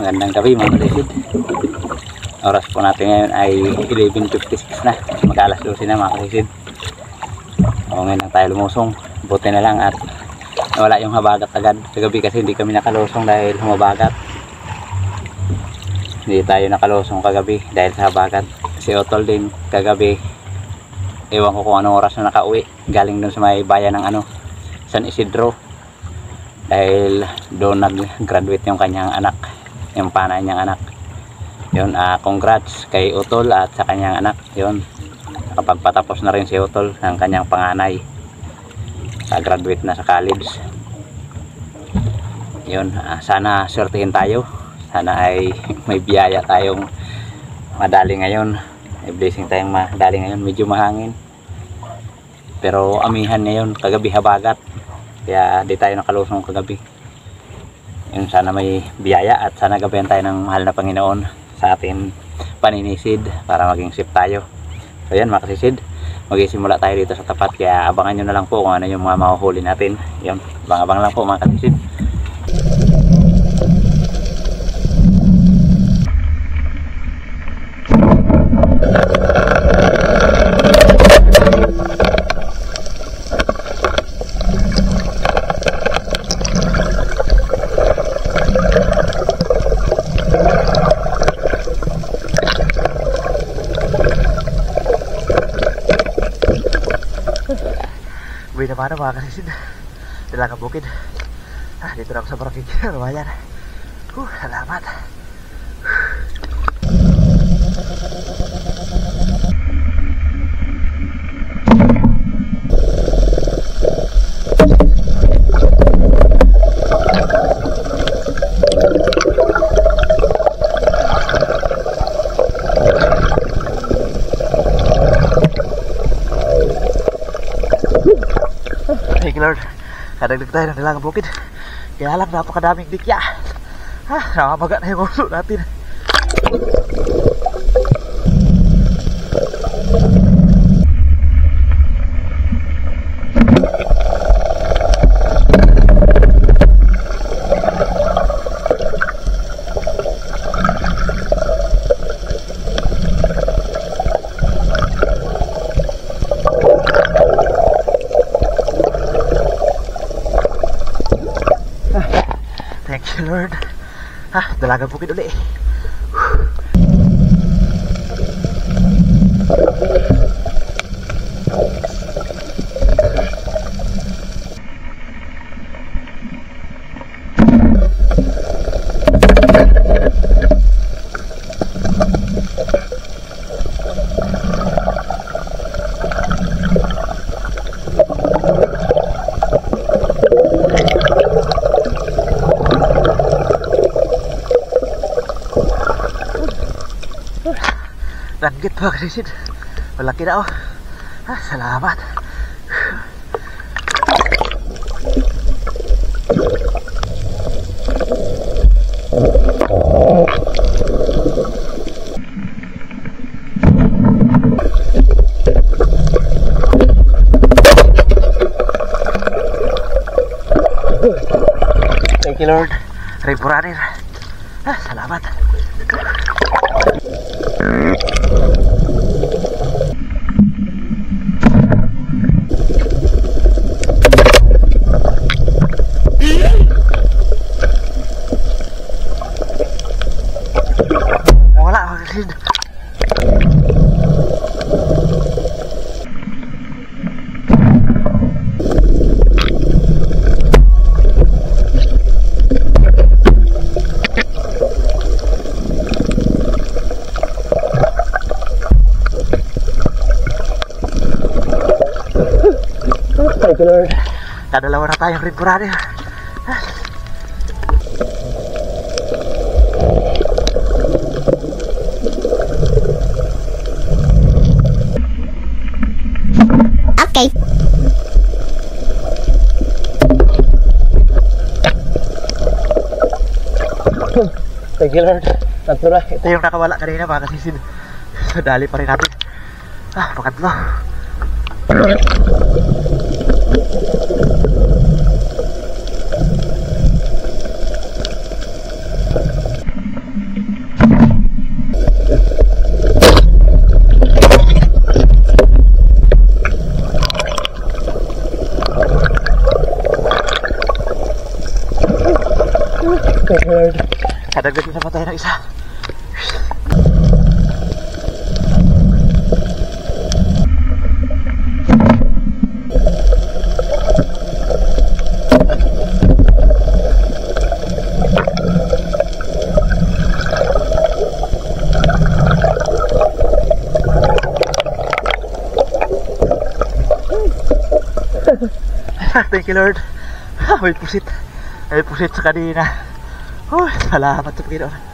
Magandang gabi mga kalisid. Oras po natin ngayon ay 11:56 na. Mag-alas 12 na mga kalisid. O ngayon lang tayo lumusong. Buti na lang at wala yung habagat agad. Kagabi kasi hindi kami nakalusong dahil humabagat. Hindi tayo nakalusong kagabi dahil sa habagat. Si Otol din kagabi, ewan ko kung anong oras na nakauwi. Galing dun sa may bayan ng San Isidro. Dahil doon nag-graduate yung kanyang anak, yung panay niyang anak. Yun, congrats kay Utol at sa kanyang anak. Yun, nakapagpatapos na rin si Utol ng kanyang panganay. Graduate na sa college. Yun, sana swertihin tayo. Sana ay may biyaya tayong madali ngayon. May blessing tayong madali ngayon. Medyo mahangin. Pero amihan ngayon, kagabi habagat. Kaya di tayo nakalusong kagabi. Yun, sana may biyaya at sana gabayan tayo ng mahal na Panginoon sa ating paninisid para maging safe tayo. So yan mga kasisid, magsisimula tayo dito sa tapat. Kaya abangan nyo na lang po kung ano yung mga mahuhuli natin. Yun, abang-abang lang po mga kasisid. Uwi naman na mga kasisid. Dalagang bukid. Dito na ako sa Barakig. Lumayan. Salamat. Thank you Lord. Kadagdag tayo ng Dalagang bukid. Kaya alam, napakadaming dikya. Nakamaga na yung ulo natin. Thank you Lord. Dalagang bukid uli. Langgit mga kasisid. Malaki na oh. Salamat. Thank you Lord. Riburanir. Salamat. Wala mga kasisid. Thank you Lord. Kadalawa na tayong red burado. Okay. Thank you Lord. Tatlo na. Ito yung nakawala kanina mga kasisid. Dali pa rin natin. Pangatlo. isa. Thank you Lord. May pusit. May pusit sa kanina. Salamat sa Panginoon.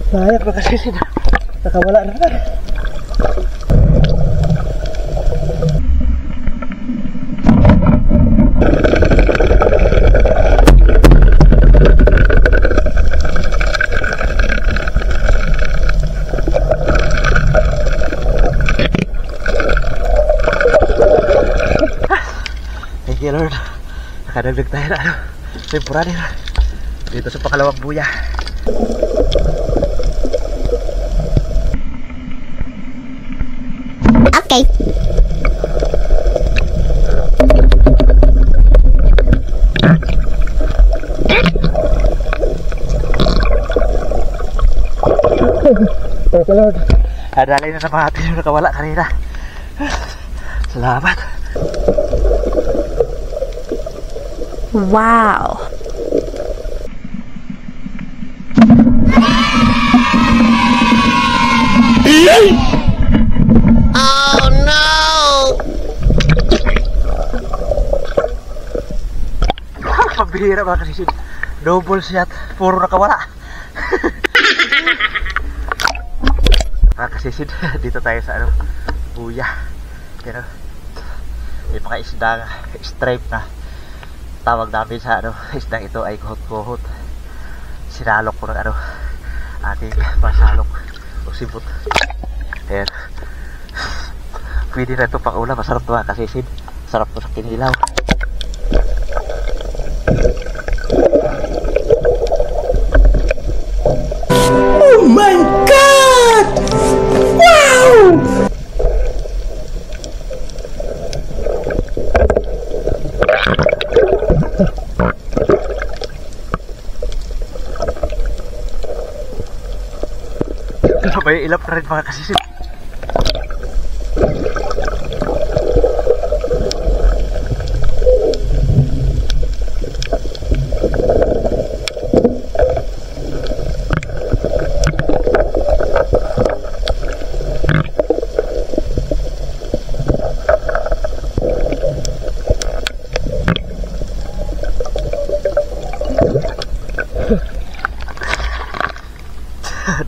Sayang pa kasi sila. Nakawala na naman. Thank you Lord. Nakadagdag tayo na temporary na dito sa pakalawang buya. Okay. Thank you Lord. Adalay na naman natin yung nakawala kanina. Salamat. Wow. Oh no! Pambihira mga kasisid. Double shot. Puro nakawala. Mga kasisid, dito tayo sa buya. Pero may mga isdang stripe na tawag namin sa isdang ito ay kuhot-kuhot. Sinalok ko ng ating pasalok o sibot. Ayan. Pwede na ito pang ulam. Masarap ito mga kasisid. Masarap ito sa kinilaw. Oh my God! Wow! May ilap na rin mga kasisid.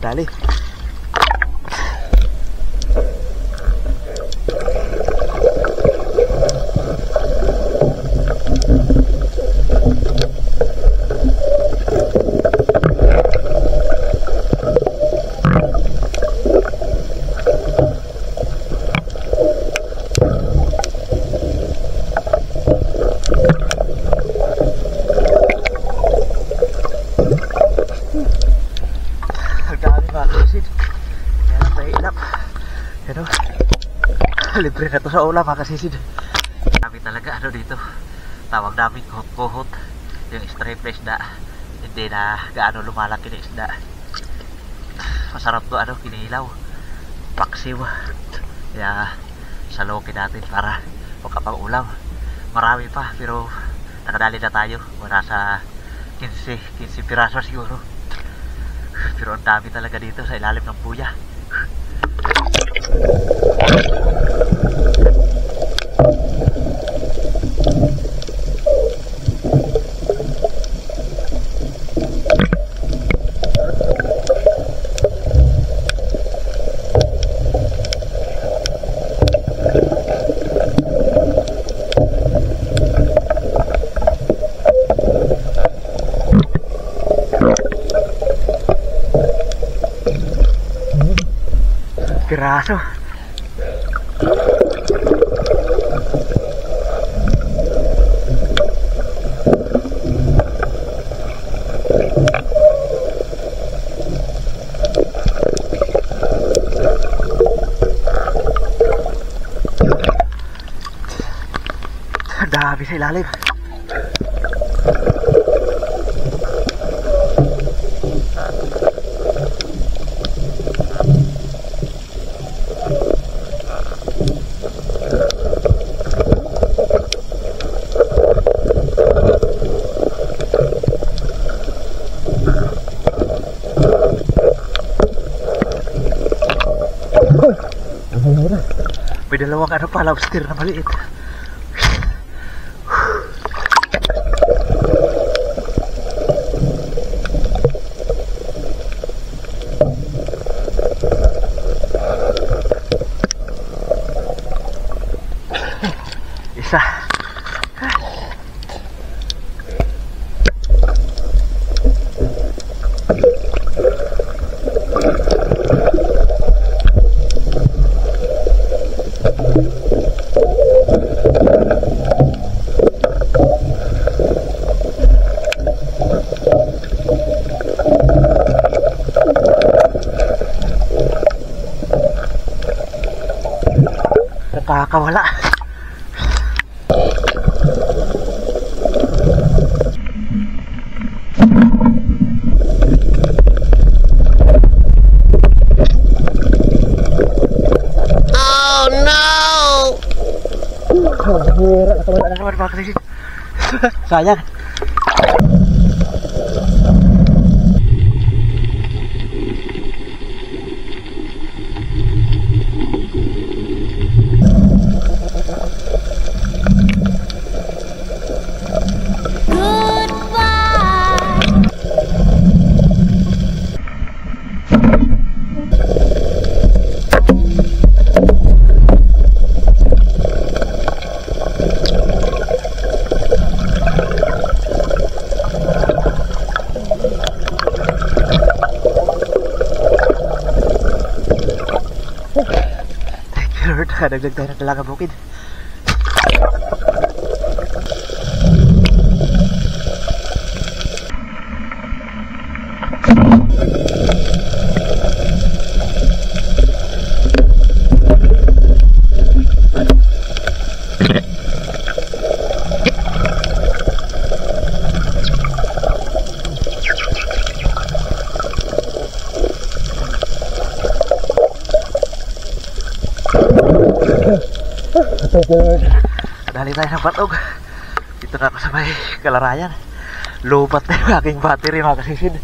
Dali. Libre na to sa ulam mga kasisid. Kami talaga dito. Tawag namin kuhot-kuhot. Yung stripe na isda. Hindi na gaano lumalaki na isda. Masarap to kinilaw. Paksiw. Kaya salukin natin para makapang ulam. Marami pa pero nakadali na tayo. Wala sa 15 piraso siguro. Pero ang dami talaga dito sa ilalim ng buya. piraso. Dami sa ilalim. May dalawang ano pa, lobster na maliit. Isa. Nakakawala. Oh no! Hirap, nakawala na naman mga kalisid. Sayang. Kadagdag tayo ng dalagang bukid. Dali tayo ng patog. Dito na ako sa may Kalarayan. Lupat na yung aking battery mga kasisid.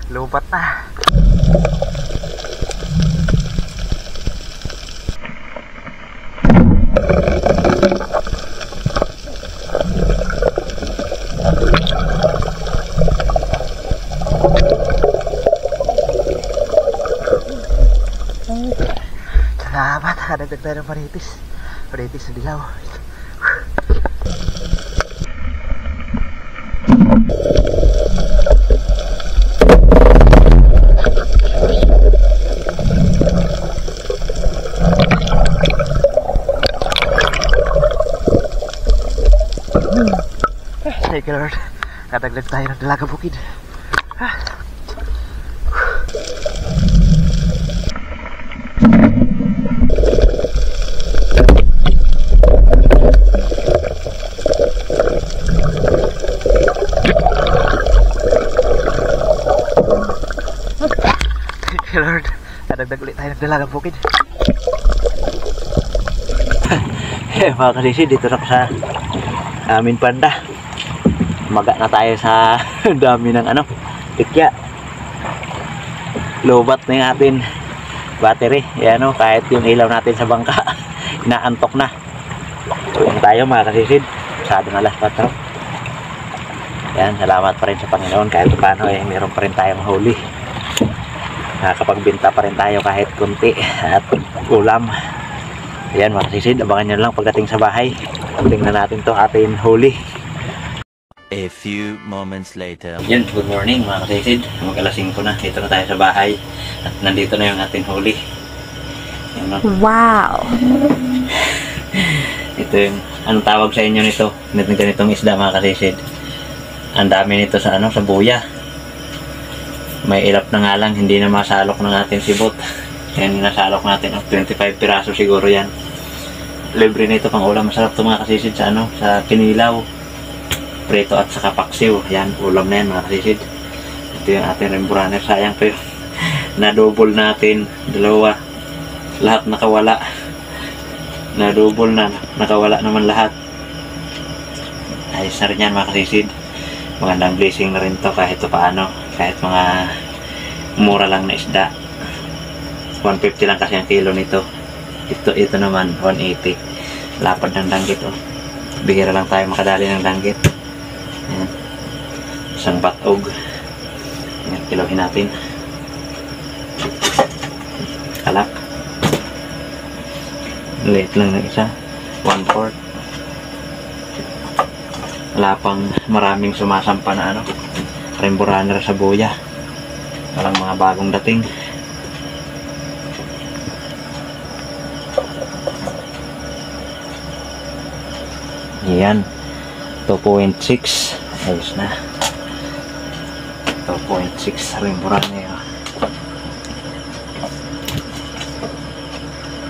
Lupat na. Salamat, nadagdag tayo ng panitis. Panitis na dilaw. Thank you Lord, nadagdag tayo ng dalagang bukid. Lord, nadagdag ulit tayo ng dalagang bukid. Mga kalisid, dito na ako sa amin panda. Maga na tayo sa dami ng ano, tikya. Lobat na yung ating battery. Yan o, kahit yung ilaw natin sa bangka inaantok na. Tuwing tayo mga kalisid, masyado na alas 4. Yan, salamat pa rin sa Panginoon kahit paano meron pa rin tayong huli. Nakakapagbenta pa rin tayo kahit kunti at ulam. Ayan mga kasisid, abangan nyo lang pagdating sa bahay. Tingnan natin to ating huli. A few moments later. Yan, good morning mga kasisid. Mag-alasing ko na. Dito na tayo sa bahay. At nandito na yung ating huli. Yan, no? Wow! Ito yung, anong tawag sa inyo nito? Ganitong isda mga kasisid. Ang dami nito sa sa buya. May ilap na nga lang, hindi na masalok ng ating sibot. Yan, nasalok natin. 25 piraso siguro yan. Libre nito pang ulam. Masarap ito mga kasisid sa sa kinilaw. Preto at saka paksiw. Yan, ulam na yan mga kasisid. Ito yung ating Remburaner. Sayang pa yun. Na-double natin. Dalawa. Lahat nakawala. Na-double na. Nakawala naman lahat. Ayos na rin yan mga kasisid. Magandang blessing na rin to kahit paano. Kahit mga mura lang na isda. 150 lang kasi ang kilo nito. Ito naman 180. Lapad ng danggit oh. Bihira lang tayo makadali ng danggit. Ayan. Isang batog. Ayan, kilohin natin. Kalak. Liit lang ng isa. 1/4. Wala pang maraming sumasampa na Remburaner sa buya. Walang mga bagong dating. Yan. 2.6. Ayos na. 2.6 Remburaner.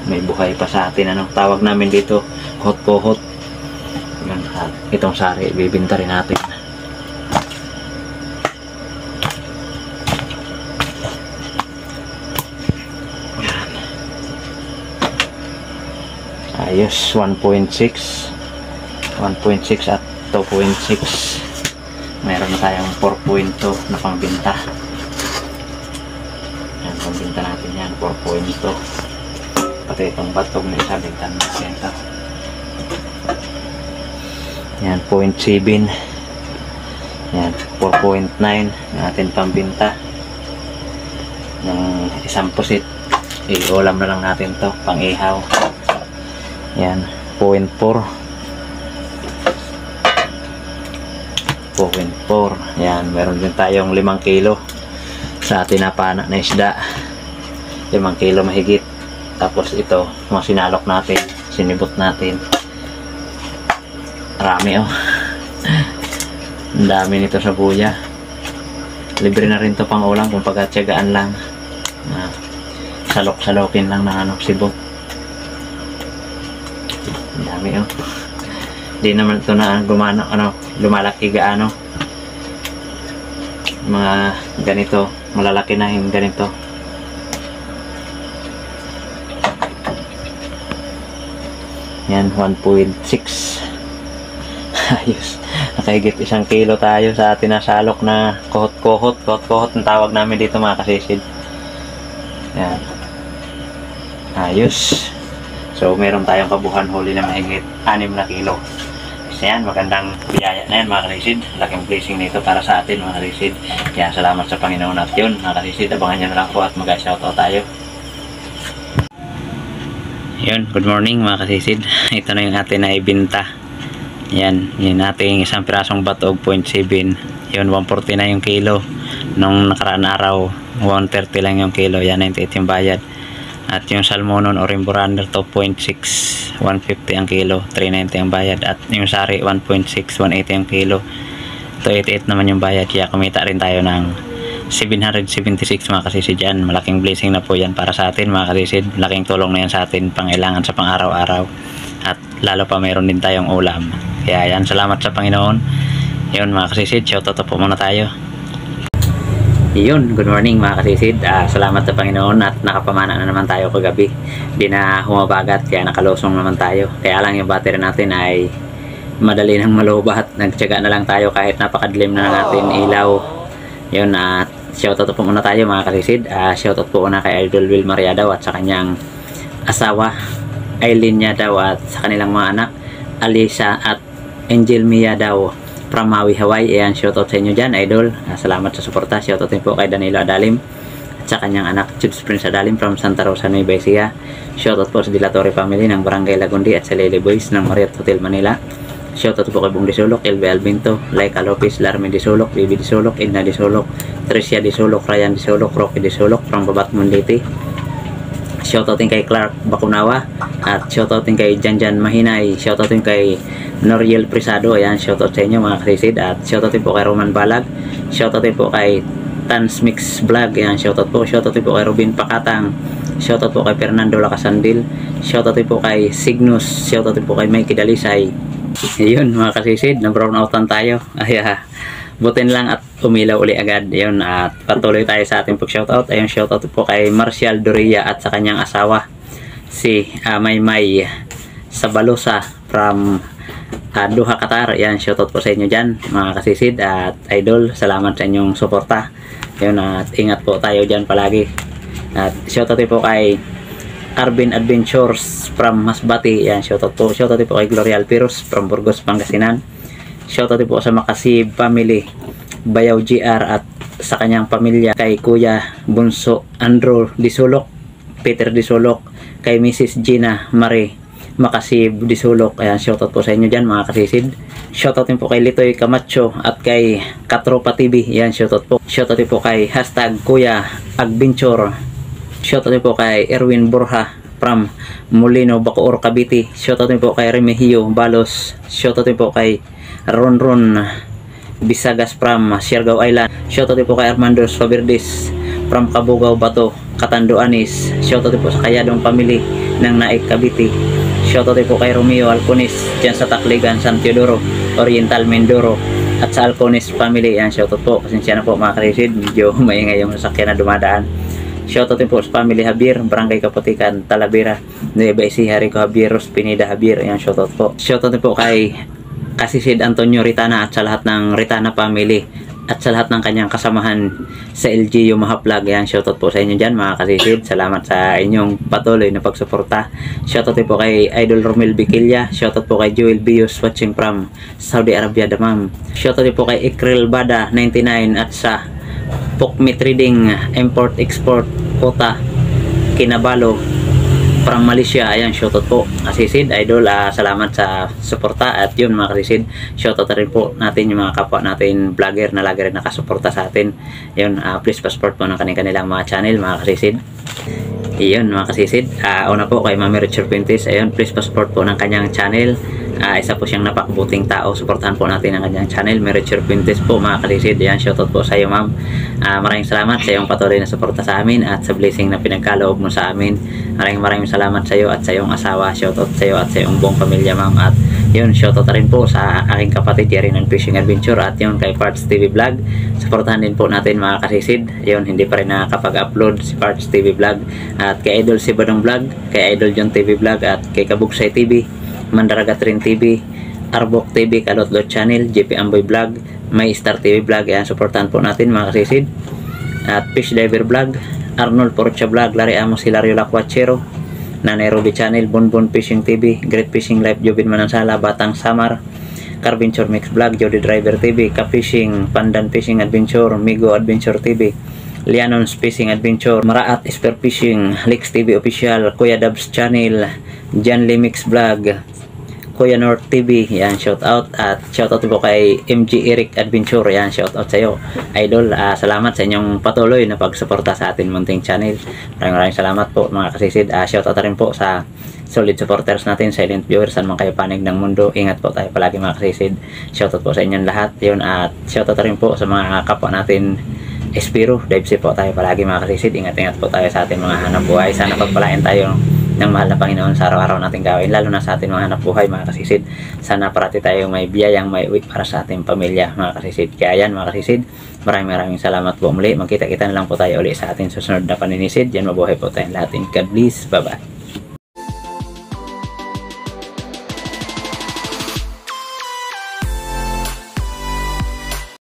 May buhay pa sa atin. Tawag namin dito hot po hot. Yan. Itong sari bibinta rin natin. Yan. Ayos. 1.6 at 2.6. Meron na tayong 4.2 na pangbinta. Yan, pangbinta natin yan 4.2. Pati itong batog na isa bintan natin ito. Yan 0.7. Yan 4.9 natin pambinta. Yung isang pusit i-ulam na lang natin to pang ihaw. Yan 0.4. Yan, meron din tayong 5 kilo sa tinapana na isda. 5 kilo mahigit. Tapos ito, mga sinalok natin, sinibot natin. Marami oh. Ang dami nito sa buya. Libre na rin to pang ulam kung pagkatsagaan lang. Salok-salokin lang ng sibot. Ang dami oh. Di naman ito na lumalaki gaano. Mga ganito, malalaki na yung ganito. Yan 1.6. Ayos. Nakahigit 1 kilo tayo sa atin na salok na kohot-kohot. Kohot-kohot ang tawag namin dito mga kasisid. Yan. Ayos. So meron tayong kabuhan huli na mahigit 6 na kilo. Yan, magandang biyaya na yan mga kalisid. Laking blessing nito para sa atin mga kalisid. Kaya salamat sa Panginoon at yun mga kalisid. Abangan nyo na lang po at mag-shoutout tayo. Yun, good morning mga kalisid. Ito na yung atin na ibinta. Yan, yun ating isang pirasong batog 0.7. Yun, 140 na yung kilo. Nung nakaraan araw 130 lang yung kilo. Yan, 98 yung bayad. At yung salmonon o Remburaner 2.6, 150 ang kilo, 390 ang bayad. At yung sari 1.6, 180 ang kilo, 288 naman yung bayad. Kaya kumita rin tayo ng 776 mga kasisid yan. Malaking blessing na po yan para sa atin mga kasisid. Malaking tulong na yan sa atin, pangailangan sa pang araw-araw. At lalo pa mayroon din tayong ulam. Kaya yan, salamat sa Panginoon. Yun mga kasisid, shoutout po muna tayo. Yun, good morning mga kasisid. Salamat sa Panginoon at nakapamana na naman tayo kagabi. Di na humabagat kaya nakalusong naman tayo. Kaya lang yung battery natin ay madali nang malubat. Nagtyaga na lang tayo kahit napakadilim na natin ilaw. Yun, shoutout po muna tayo mga kasisid. Shoutout po muna kay Idol Will Mariadaw at sa kanyang asawa Aileen Yadaw at sa kanilang mga anak Alisa at Angel Mia daw from Maui, Hawaii. Ayan, shoutout sa inyo dyan, idol. Salamat sa suporta. Shoutout din po kay Danilo Adalim at sa kanyang anak Judes Prince Adalim from Santa Rosa, Nueva Ecija. Shoutout po sa Dilatore family ng Barangay Lagundi at sa Lily Boys ng Marriott Hotel Manila. Shoutout po kay Bong Disulok, LB Albinto, Laika Lopez, Larmin Disulok, Bibi Disulok, Edna Disulok, Tricia Disulok, Ryan Disulok, Rocky Disulok from Babat Munditi. Shoutout din kay Clark Bakunawa at shoutout din kay Janjan Mahinay, shoutout din kay Noriel Prisado. Ayan, shoutout sa inyo mga kasisid. At shoutout din po kay Roman Balag, shoutout din po kay Tans Mix Vlog. Ayan, shoutout din po kay Robin Pakatang, shoutout po kay Fernando Lacasandil, shoutout din po kay Signus, shoutout din po kay Mikey Dalisay. Ayun mga kasisid, na-brown outan tayo. Butin lang at umilaw uli agad. Ayun, at patuloy tayo sa ating pag-shoutout. Ayun, shoutout po kay Marcial Doria at sa kanyang asawa si Maymay Sabalosa from Doha, Qatar. Ayun, shoutout po sa inyo dyan mga kasisid at idol. Salamat sa inyong suporta. Ayun, at ingat po tayo dyan palagi. At shoutout po kay Arvin Adventures from Masbati. Yan, shoutout po kay Gloria Alpiros from Burgos, Pangasinan. Shoutout po sa Makasib family, Bayaw GR at sa kanyang pamilya, kay Kuya Bunso Andrew Disulok, Peter Disulok, kay Mrs. Gina Marie Makasib Disulok. Ayan, shoutout po sa inyo dyan mga kasisid. Shoutout din po kay Litoy Camacho at kay Katropa TV. Yan, shoutout po kay #Kuya Adventure. Shoutout po kay Erwin Borja from Molino, Bacoor, Cavite. Shoutout po kay Remigio Balos. Shoutout po kay Ronron Bisagas from Siargao Island. Shoutout po kay Armando Faberdes from Cabugao, Bato, Catanduanes. Shoutout po sa Kayadong family ng Naik, Cavite. Shoutout po kay Romeo Alcones dyan sa Tacligan, San Teodoro, Oriental, Mindoro at sa Alcones family. Yan, shoutout po. Pasensya na po mga karisid, medyo maingay yung sasakyan na dumadaan. Shoutout po sa family Javier, Barangay Kaputikan, Talavera, Nueva Ecija, Rico Javier, Rospinida Javier. Ayan, shoutout po. Shoutout po kay Kasisid Antonio Ritana at sa lahat ng Ritana family at sa lahat ng kanyang kasamahan sa LGU Mahaplag. Ayan, shoutout po sa inyo dyan mga kasisid. Salamat sa inyong patuloy na pagsuporta. Shoutout po kay Idol Romel Biquilla. Shoutout po kay Joel Bios watching from Saudi Arabia, Damam. Shoutout po kay Ikril Bada 99 at sa Pokmi Trading Import Export Kota Kinabalo from Malaysia. Ayan, shoutout po kasisid, idol. Salamat sa suporta. At yun mga kasisid, shoutout rin po natin yung mga kapwa natin vlogger na lagi rin nakasuporta sa atin. Yun, please passport po ng kanilang mga channel mga kasisid. Iyon mga kasisid, una po kay Mami Richard Pintis. Ayun, please passport po ng kanyang channel. Isa po siyang napakabuting tao. Suportahan po natin ang kanyang channel, Mary Pintis po mga kalisid. Yan, shoutout po sa iyo ma'am. Maraming salamat sa iyong patuloy na suporta sa amin at sa blessing na pinagkaloob mo sa amin. Maraming salamat sa iyo at sa iyong asawa. Shoutout sa iyo at sa iyong buong pamilya ma'am. At yun, shoutout rin po sa aking kapatid Jerry ng Fishing Adventure at yun kay Parts TV Vlog. Suportahan din po natin mga kasisid. Yun, hindi pa rin nakakapag-upload si Parts TV Vlog. At kay Idol Sibadong Vlog, kay Idol John TV Vlog at kay Kabugsay TV, Mandaragat Rin TV, Arbok TV, Kalotlot Channel, JP Amboy Vlog, May Star TV Vlog. Ayan, supportahan po natin mga kasisid. At Fish Diver Vlog, Arnold Porcha Vlog, Larry Amos, Hilario Lacuachero, Nanay Ruby Channel, Bonbon Fishing TV, Great Fishing Life, Jobin Manansala, Batang Samar, Carventure Mix Vlog, Jody Driver TV, Ka-Fishing, Pandan Fishing Adventure, Migo Adventure TV, Lianon's Fishing Adventure, Maraat Spear Fishing, Lex TV Official, Kuya Dubs Channel, Jan Limix Vlog, Kuya North TV. Yan, shout out. At shout out po kay MG Eric Adventure. Yan, shout out sa iyo idol. Salamat sa inyong patuloy na pagsuporta sa atin munting channel. Maraming salamat po mga kasisid. Shout out rin po sa solid supporters natin, silent viewers, saan man kayo panig ng mundo. Ingat po tayo palagi mga kasisid. Shout out po sa inyong lahat. Yun, at shout out rin po sa mga kapwa natin Espiro, dive po tayo palagi mga kasisid. Ingat-ingat po tayo sa ating mga hanap buhay. Sana pagpalain tayo ng mahal na Panginoon sa araw-araw nating gawin, lalo na sa ating mga hanap buhay mga kasisid. Sana parati tayo may biyayang may uwi para sa ating pamilya mga kasisid. Kaya yan mga kasisid, maraming salamat po muli. Magkita-kita na lang po tayo uli sa ating susunod na paninisid. Yan, mabuhay po tayong lahat. God bless. Bye bye.